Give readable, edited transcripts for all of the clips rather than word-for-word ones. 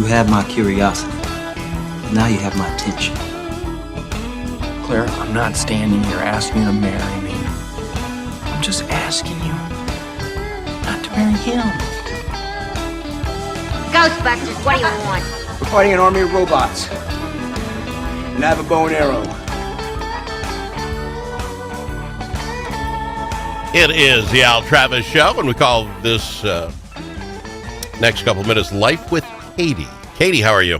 had my curiosity. Now you have my attention. Claire, I'm not standing here asking you to marry me. I'm just asking you not to marry him. Ghostbusters, what do you want? We're fighting an army of robots. And I have a bow and arrow. It is the Al Travis Show, and we call this next couple minutes Life with Katie. Katie, how are you?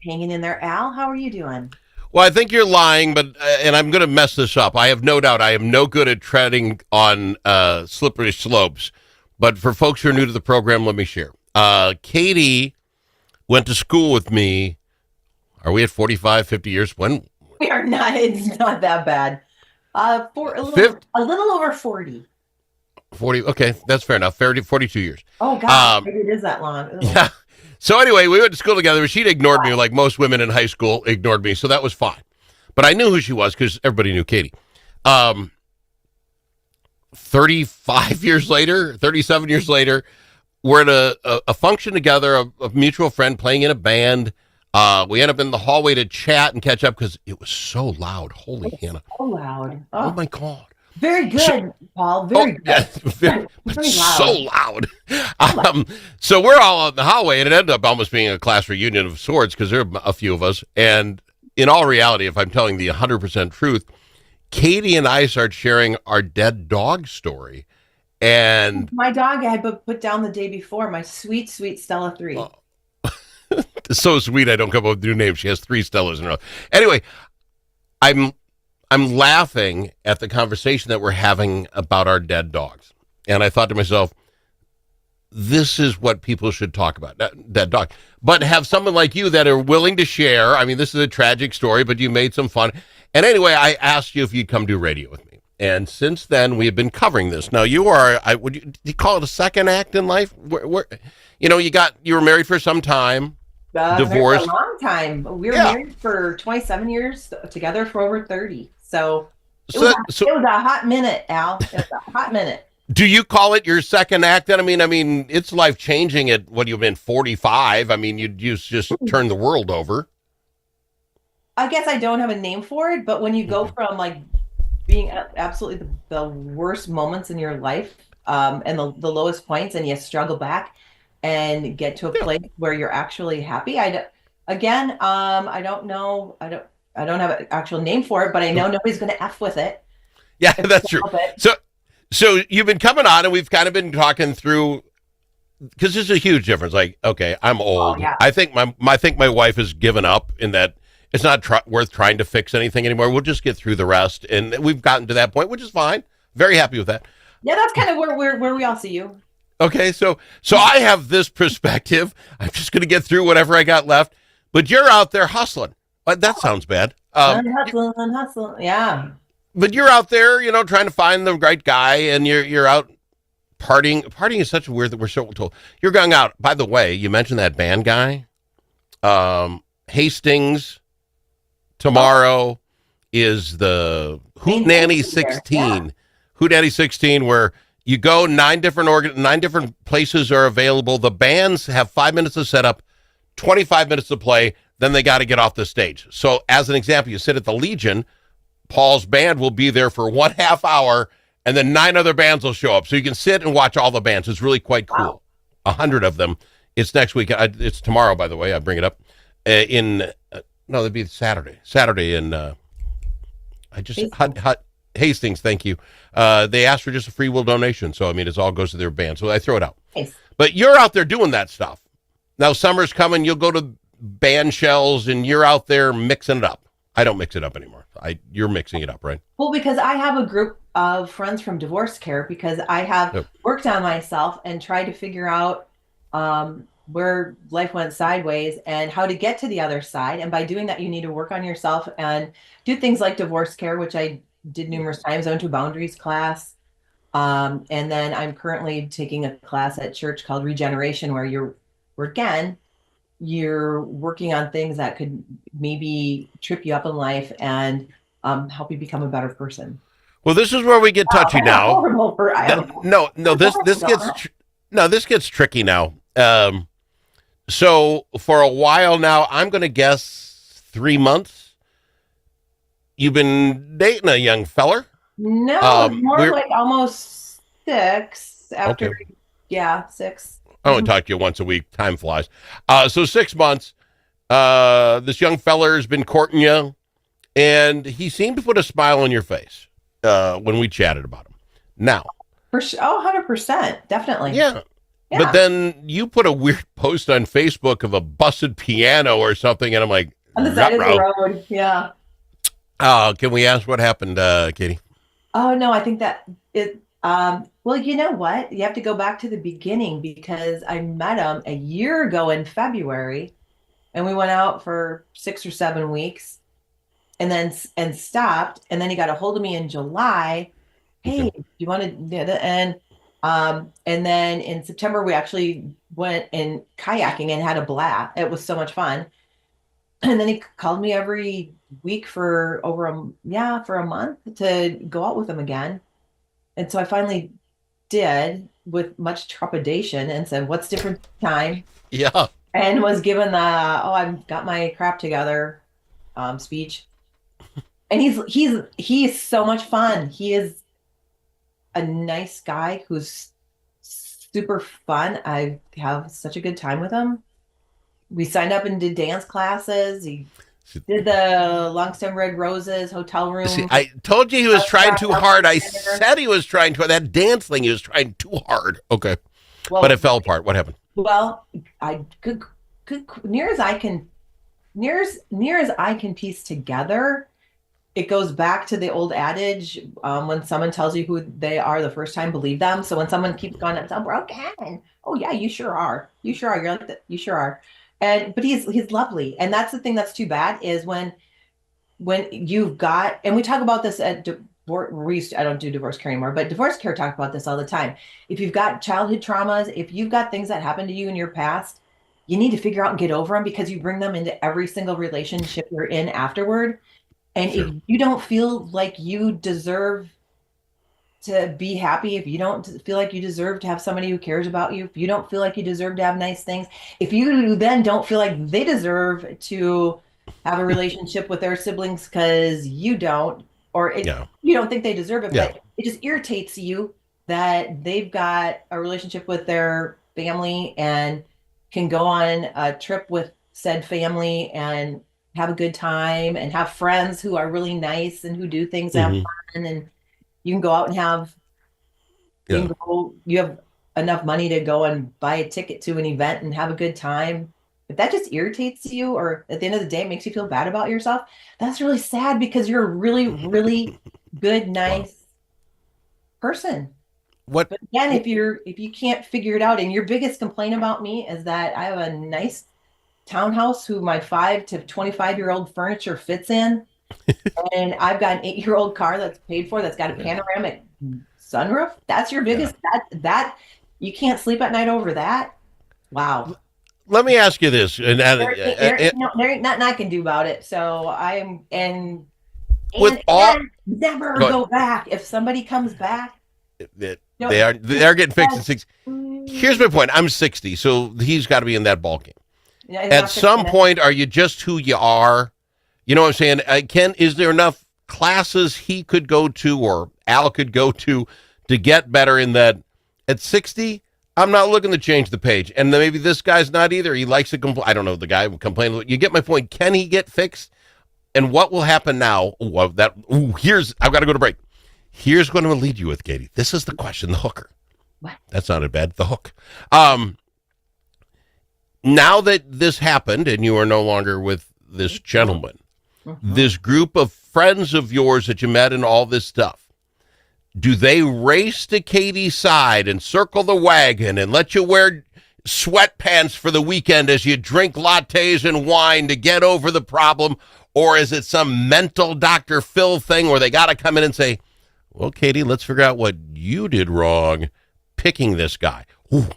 Hanging in there, Al. How are you doing? Well, I think you're lying, but and I'm going to mess this up. I have no doubt I am no good at treading on slippery slopes. But for folks who are new to the program, let me share. Katie went to school with me. Are we at 45, 50 years? When? We are not. It's not that bad. For a little over 40. 40. Okay, that's fair enough. 42 years. Oh, God. Maybe it is that long. Ugh. Yeah. So anyway, we went to school together. She'd ignored me like most women in high school ignored me, so that was fine. But I knew who she was because everybody knew Katie. 35 years later, 37 years later, we're at a function together, a mutual friend playing in a band. We end up in the hallway to chat and catch up because it was so loud. Holy Hannah. So loud. Oh, my God. Very good, Paul. Very good. Yeah, very loud. So loud. So we're all in the hallway, and it ended up almost being a class reunion of sorts because there are a few of us. And in all reality, if I'm telling the 100% truth, Katie and I start sharing our dead dog story. And my dog I had put down the day before, my sweet, sweet Stella 3. So sweet, I don't come up with new names. She has 3 Stellas in a row. Anyway, I'm laughing at the conversation that we're having about our dead dogs. And I thought to myself, this is what people should talk about, dead dog. But have someone like you that are willing to share. I mean, this is a tragic story, but you made some fun. And anyway, I asked you if you'd come do radio with me. And since then, we have been covering this. Now, you are, do you call it a second act in life? You were married for some time. Divorced. A long time. We were married for 27 years, together for over 30. So it was a hot minute, Al. It was a hot minute. Do you call it your second act then? I mean, it's life changing at what you've been 45. I mean, you just turn the world over. I guess I don't have a name for it, but when you go from like being absolutely the worst moments in your life and the lowest points, and you struggle back and get to a place where you're actually happy. I don't know. I don't have an actual name for it, but I know nobody's going to F with it. Yeah, that's true. So you've been coming on, and we've kind of been talking through, because there's a huge difference. Like, okay, I'm old. Oh, yeah. I think my wife has given up in that it's not worth trying to fix anything anymore. We'll just get through the rest, and we've gotten to that point, which is fine. Very happy with that. Yeah, that's kind of where we all see you. Okay, so I have this perspective. I'm just going to get through whatever I got left, but you're out there hustling. That sounds bad. Hustling, yeah. But you're out there, trying to find the right guy, and you're out partying. Partying is such a weird that we're so told. You're going out. By the way, you mentioned that band guy. Hastings tomorrow is the Hootenanny 16. Yeah. Hootenanny 16, where you go 9 different places are available. The bands have 5 minutes of setup, 25 minutes to play. Then they got to get off the stage. So as an example, you sit at the Legion, Paul's band will be there for 1/2 hour, and then 9 other bands will show up. So you can sit and watch all the bands. It's really quite cool. Wow. 100 of them. It's next week. It's tomorrow, by the way. I bring it up. No, that'd be Saturday. Saturday in Hastings. Thank you. They asked for just a free will donation. So, I mean, it all goes to their band. So I throw it out. Nice. But you're out there doing that stuff. Now, summer's coming. You'll go to band shells, and you're out there mixing it up. I don't mix it up anymore. You're mixing it up, right? Well, because I have a group of friends from divorce care, because I have worked on myself and tried to figure out where life went sideways and how to get to the other side. And by doing that, you need to work on yourself and do things like divorce care, which I did numerous times. I went to a boundaries class. And then I'm currently taking a class at church called Regeneration, where you're working on things that could maybe trip you up in life and help you become a better person. Well, this is where we get touchy now. This gets tricky now. So for a while now, I'm going to guess 3 months. You've been dating a young feller. No, more like almost 6 after. Okay. Yeah, 6. I only talk to you once a week. Time flies. So 6 months. This young feller has been courting you, and he seemed to put a smile on your face when we chatted about him. Now, For sure. Oh, 100%. Definitely. yeah. Yeah. But then you put a weird post on Facebook of a busted piano or something, and I'm like, On the side of the road. Yeah. Can we ask what happened, Katie? Oh, no, I think that it, well, you know what? You have to go back to the beginning because I met him a year ago in February and we went out for 6 or 7 weeks and then stopped. And then he got a hold of me in July. Hey, do you want to do that? And then in September, we actually went in kayaking and had a blast. It was so much fun. And then he called me every week for for a month to go out with him again. And so I finally did with much trepidation and said, what's different this time? Yeah. And was given the, I've got my crap together speech. And he's so much fun. He is a nice guy who's super fun. I have such a good time with him. We signed up and did dance classes. He did the Long Stem Red Roses hotel room. See, I told you he was trying too hard. I said he was trying to. That dance thing, he was trying too hard. Okay. Well, but it fell apart. What happened? Well, near as I can piece together, it goes back to the old adage, when someone tells you who they are the first time, believe them. So when someone keeps going, I'm broken. Oh yeah, you sure are. You sure are. You're like that. You sure are. But he's lovely. And that's the thing that's too bad is when you've got, and we talk about this at divorce, I don't do divorce care anymore, but divorce care talk about this all the time. If you've got childhood traumas, if you've got things that happened to you in your past, you need to figure out and get over them because you bring them into every single relationship you're in afterward. And Sure. if you don't feel like you deserve to be happy, if you don't feel like you deserve to have somebody who cares about you, if you don't feel like you deserve to have nice things, if you then don't feel like they deserve to have a relationship with their siblings because you don't, or you don't think they deserve it, but it just irritates you that they've got a relationship with their family and can go on a trip with said family and have a good time and have friends who are really nice and who do things that have fun, and you can go out and have you have enough money to go and buy a ticket to an event and have a good time. If that just irritates you or at the end of the day makes you feel bad about yourself, that's really sad because you're a really, really good, nice person. But again, if you can't figure it out, and your biggest complaint about me is that I have a nice townhouse who my 5 to 25-year-old furniture fits in, and I've got an 8-year-old car that's paid for that's got a panoramic sunroof. That's your biggest that you can't sleep at night over that. Wow. Let me ask you this, and there ain't nothing I can do about it. So never go back. If somebody comes back, they are getting fixed at 6. Here's my point. I'm 60, so he's got to be in that ball game. At some point, are you just who you are? You know what I'm saying? Ken, is there enough classes he could go to or Al could go to get better in that? At 60, I'm not looking to change the page. And then maybe this guy's not either. He likes to complain. I don't know. The guy will complain. You get my point. Can he get fixed? And what will happen now? I've got to go to break. Here's what I'm going to lead you with, Katie. This is the question, the hooker. What? That sounded bad. The hook. Now that this happened and you are no longer with this gentleman, this group of friends of yours that you met and all this stuff, do they race to Katie's side and circle the wagon and let you wear sweatpants for the weekend as you drink lattes and wine to get over the problem? Or is it some mental Dr. Phil thing where they got to come in and say, well, Katie, let's figure out what you did wrong picking this guy. Ooh,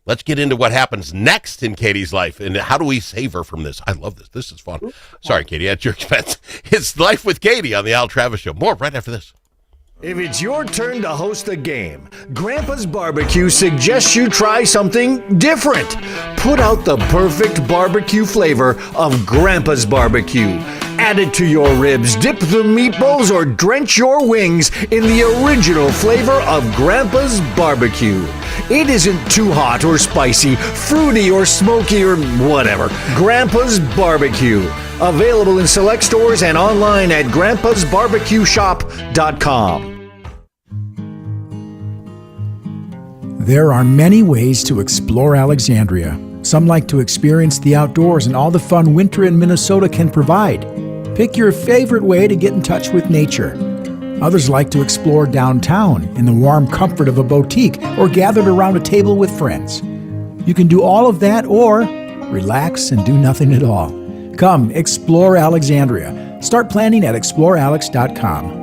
let's get into what happens next in Katie's life and how do we save her from this? I love this. This is fun. Sorry, Katie, at your expense. It's Life with Katie on the Al Travis Show. More right after this. If it's your turn to host a game, Grandpa's Barbecue suggests you try something different. Put out the perfect barbecue flavor of Grandpa's Barbecue. Add it to your ribs, dip the meatballs, or drench your wings in the original flavor of Grandpa's Barbecue. It isn't too hot or spicy, fruity or smoky or whatever. Grandpa's Barbecue. Available in select stores and online at grandpasbarbecueshop.com. There are many ways to explore Alexandria. Some like to experience the outdoors and all the fun winter in Minnesota can provide. Pick your favorite way to get in touch with nature. Others like to explore downtown in the warm comfort of a boutique or gathered around a table with friends. You can do all of that or relax and do nothing at all. Come explore Alexandria. Start planning at explorealex.com.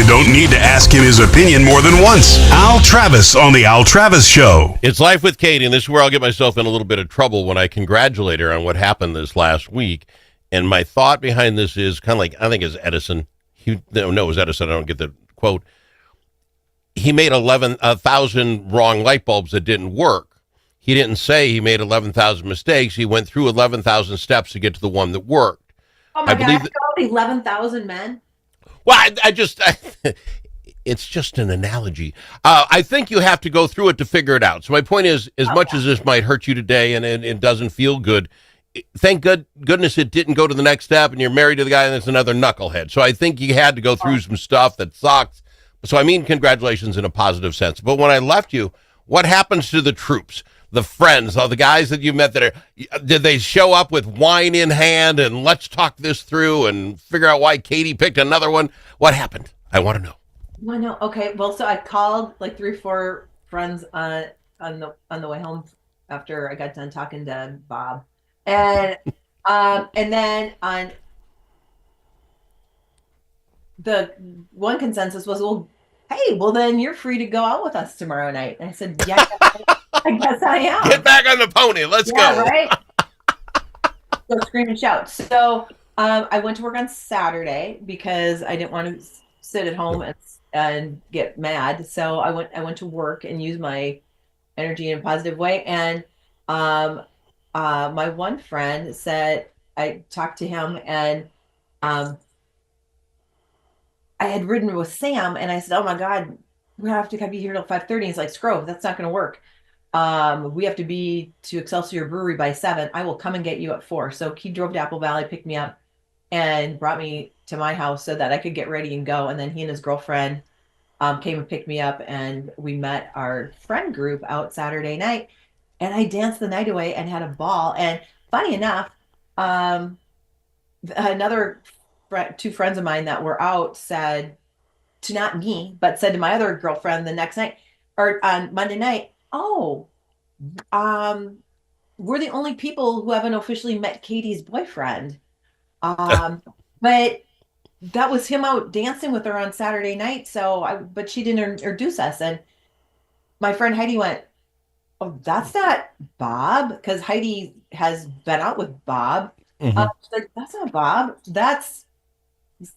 Don't need to ask him his opinion more than once. Al Travis on the Al Travis Show. It's Life with Katie, and this is where I'll get myself in a little bit of trouble when I congratulate her on what happened this last week. And my thought behind this is kind of like, I think it's Edison. It was Edison. I don't get the quote. He made 11,000 wrong light bulbs that didn't work. He didn't say he made 11,000 mistakes. He went through 11,000 steps to get to the one that worked. Oh my God, 11,000 men? Well, it's just an analogy. I think you have to go through it to figure it out. So my point is, as much as this might hurt you today and it doesn't feel good, thank goodness it didn't go to the next step and you're married to the guy and it's another knucklehead. So I think you had to go through some stuff that sucks. So I mean, congratulations in a positive sense. But when I left you, what happens to the troops? The friends, the guys that you met did they show up with wine in hand and let's talk this through and figure out why Katie picked another one? What happened? I want to know. I know. Okay. Well, so I called like 3 or 4 friends on the way home after I got done talking to Bob. And then on the one consensus was, well, hey, well then you're free to go out with us tomorrow night. And I said, yeah, I guess I am. Get back on the pony. Let's go. Right? So scream and shout. So I went to work on Saturday because I didn't want to sit at home and get mad. So I went to work and used my energy in a positive way. And um, my one friend said, I talked to him, and um, I had ridden with Sam, and I said, "Oh my God, we have to be here till 5:30." He's like, "Scrove, that's not going to work. We have to be to Excelsior Brewery by 7. I will come and get you at 4." So he drove to Apple Valley, picked me up, and brought me to my house so that I could get ready and go. And then he and his girlfriend came and picked me up, and we met our friend group out Saturday night. And I danced the night away and had a ball. And funny enough, um, another two friends of mine that were out said to, not me, but said to my other girlfriend the next night or on Monday night, "Oh, um, we're the only people who haven't officially met Katie's boyfriend." But that was him out dancing with her on Saturday night. But she didn't introduce us. And my friend Heidi went, "Oh, that's not Bob," because Heidi has been out with Bob. She's like, "That's not Bob. That's this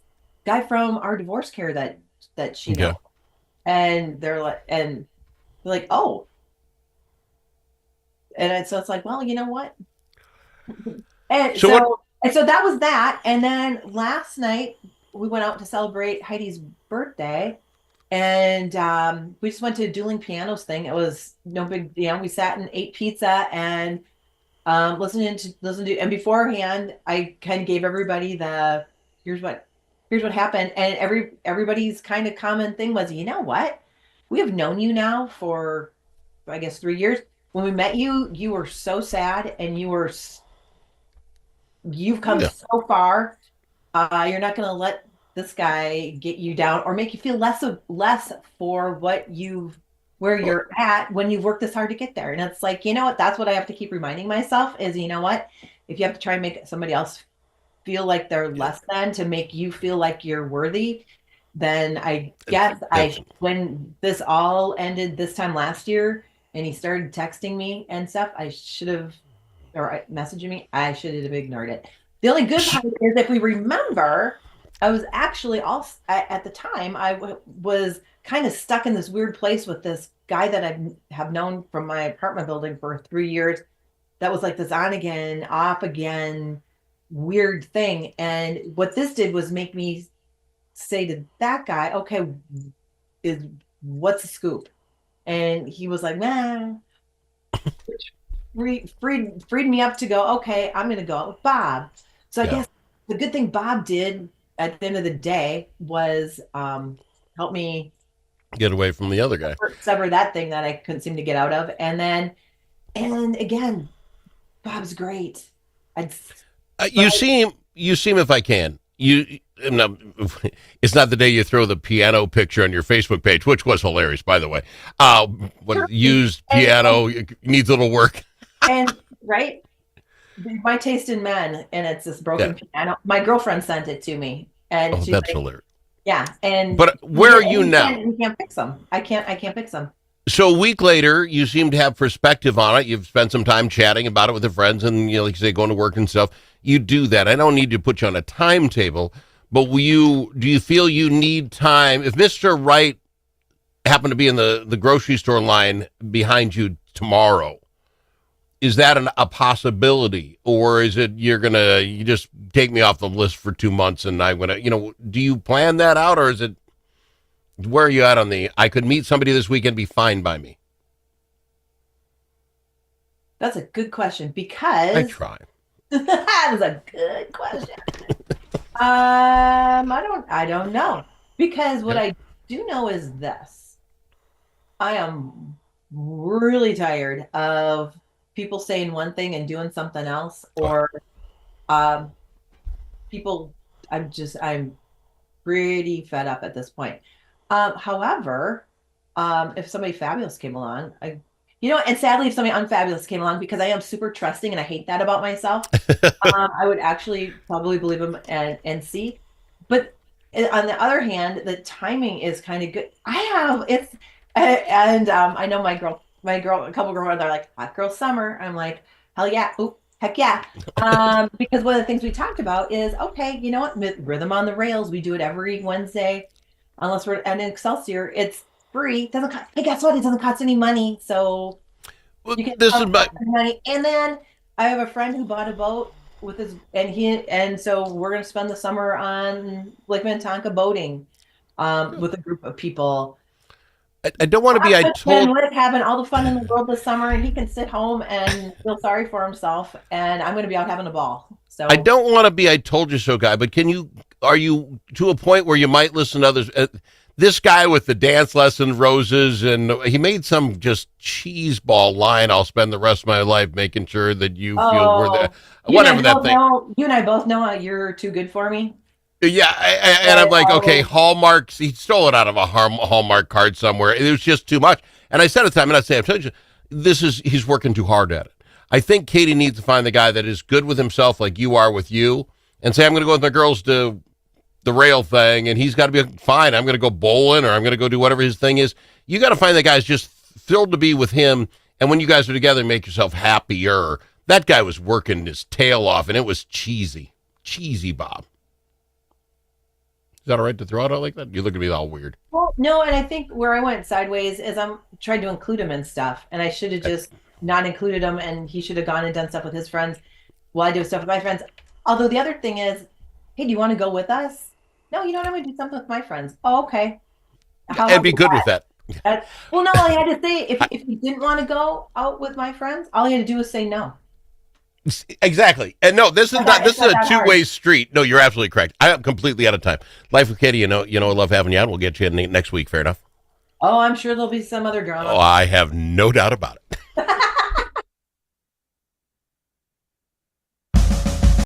guy from our divorce care that she knows." And they're like, "Oh," so it's like, well, you know what? And so that was that. And then last night we went out to celebrate Heidi's birthday, and we just went to a dueling pianos thing. It was no big deal. We sat and ate pizza and listened to, and beforehand I kind of gave everybody the here's what happened, and everybody's kind of common thing was, you know what? We have known you now for, I guess, 3 years. When we met you, you were so sad, and you've come so far. You're not going to let this guy get you down or make you feel less for where you're at when you've worked this hard to get there. And it's like, you know what? That's what I have to keep reminding myself is, you know what? If you have to try and make somebody else feel like they're less than to make you feel like you're worthy, then I guess when this all ended this time last year and he started texting me and stuff, I should have, or messaging me, I should have ignored it. The only good part is, if we remember, I was actually at the time, I was kind of stuck in this weird place with this guy that I have known from my apartment building for 3 years. That was like this on again, off again, weird thing. And what this did was make me say to that guy, "Okay, what's the scoop?" And he was like, "Man," which freed me up to go, "Okay, I'm going to go out with Bob." So I guess the good thing Bob did at the end of the day was help me get away from the other guy, sever that thing that I couldn't seem to get out of. And again, Bob's great. You seem, if I can, it's not the day you throw the piano picture on your Facebook page, which was hilarious, by the way. Used piano needs a little work. And right, my taste in men, and it's this broken piano. My girlfriend sent it to me, and she's that's like, hilarious. Yeah, but where are you now? We can't fix them. I can't fix them. So a week later, you seem to have perspective on it. You've spent some time chatting about it with your friends, and like you say, going to work and stuff. You do that. I don't need to put you on a timetable, but do you feel you need time? If Mr. Right happened to be in the grocery store line behind you tomorrow, is that a possibility, or is it you just take me off the list for 2 months and I'm gonna, do you plan that out, or is it, where are you at on I could meet somebody this weekend, be fine by me? That's a good question, because I try. That is a good question. I don't know, because what I do know is this: I am really tired of people saying one thing and doing something else, or people. I'm pretty fed up at this point. However, if somebody fabulous came along, and sadly, if somebody unfabulous came along, because I am super trusting and I hate that about myself, I would actually probably believe them and see. But on the other hand, the timing is kind of good. I know my girl, a couple girlfriends are like, "Hot girl summer." I'm like, hell yeah. Ooh, Heck yeah. Because one of the things we talked about is, okay, you know what? Rhythm on the Rails. We do it every Wednesday, unless we're at Excelsior. It's free. Doesn't cost, hey, guess what? It doesn't cost any money. So Well, you can this is my money. And then I have a friend who bought a boat with his, and so we're going to spend the summer on Lake Minnetonka boating with a group of people. I don't want to be. I told having all the fun in the world this summer, and he can sit home and feel sorry for himself. And I'm going to be out having a ball. So I don't want to be. I told you so, guy. But are you to a point where you might listen to others? This guy with the dance lesson roses, and he made some just cheese ball line. I'll spend the rest of my life making sure that you feel worth it. Whatever that thing. You and I both know you're too good for me. Yeah, and I'm like, okay, Hallmarks. He stole it out of a Hallmark card somewhere. It was just too much. And I said at the time, and I say, I'm telling you, he's working too hard at it. I think Katie needs to find the guy that is good with himself, like you are with you, and say, I'm going to go with my girls to the rail thing, and he's got to be fine. I'm going to go bowling, or I'm going to go do whatever his thing is. You got to find the guy who's just thrilled to be with him, and when you guys are together, make yourself happier. That guy was working his tail off, and it was cheesy, Bob. Is that all right to throw it out like that? You look at me all weird. Well, no, and I think where I went sideways is I'm trying to include him in stuff, and I should have just not included him, and he should have gone and done stuff with his friends while I do stuff with my friends. Although the other thing is, hey, do you want to go with us? No, you don't. I'm going to do something with my friends. Oh, okay. And be good with that. Well, no, all I had to say, if you didn't want to go out with my friends, all you had to do was say no. Exactly. And no, this is a two-way street. No, you're absolutely correct. I'm completely out of time. Life with Katie, I love having you on. We'll get you in next week. Fair enough. Oh, I'm sure there'll be some other drama. Oh, I have no doubt about it.